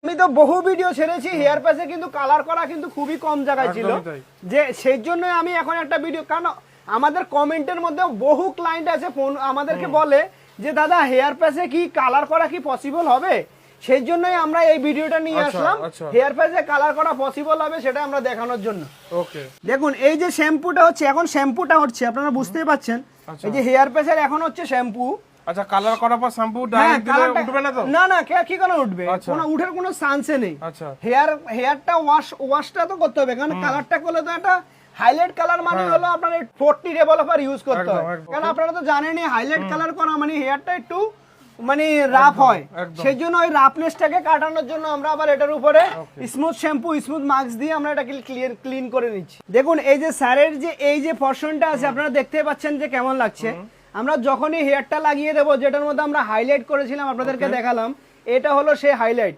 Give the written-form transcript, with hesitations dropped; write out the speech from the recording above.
আমি তো বহু ভিডিও ছেড়েছি হেয়ার প্যাচে, কিন্তু কালার করা কিন্তু খুবই কম জায়গায় ছিল, যে সেই জন্য আমি এখন একটা ভিডিও, কারণ আমাদের কমেন্টের মধ্যে বহু ক্লায়েন্ট আছে ফোন আমাদেরকে বলে যে দাদা হেয়ার প্যাচে কি কালার করা কি পসিবল হবে, সেই জন্যই আমরা এই ভিডিওটা নিয়ে আসলাম। হেয়ার প্যাচে কালার করা পসিবল হবে সেটা আমরা দেখানোর জন্য। ওকে, দেখুন এই যে শ্যাম্পুটা হচ্ছে, এখন শ্যাম্পুটা হচ্ছে আপনারা বুঝতেই পাচ্ছেন, এই যে হেয়ার প্যাচের এখন হচ্ছে শ্যাম্পু। আচ্ছা, কালার করার পর শ্যাম্পু ডাইরেক্ট দিলে উঠবে না তো? না না, কি কেন উঠবে, কোনো উঠার কোনো চান্সে নেই। আচ্ছা, হেয়ারটা ওয়াশটা তো করতে হবে, কারণ কালারটা করলে তো একটা হাইলাইট কালার মানে হলো আপনার 40 ডেভেলপার ইউজ করতে হয়, কারণ আপনারা তো জানেনই হাইলাইট কালার করা মানে হেয়ারটা একটু মানে রাফ হয়, সেই জন্য ওই রাফনেসটাকে কাটানোর জন্য আমরা আবার এটার উপরে স্মুথ শ্যাম্পু স্মুথ মাস্ক দিয়ে আমরা এটাকে ক্লিন করে নিচ্ছি। দেখুন এই যে স্যারের যে এই যে পোরশনটা আছে আপনারা দেখতে পাচ্ছেন যে কেমন লাগছে। আমরা যখনই হেয়ারটা লাগিয়ে দেবো, যেটার মধ্যে আমরা হাইলাইট করেছিলাম আপনাদেরকে দেখালাম, এটা হলো সেই হাইলাইট।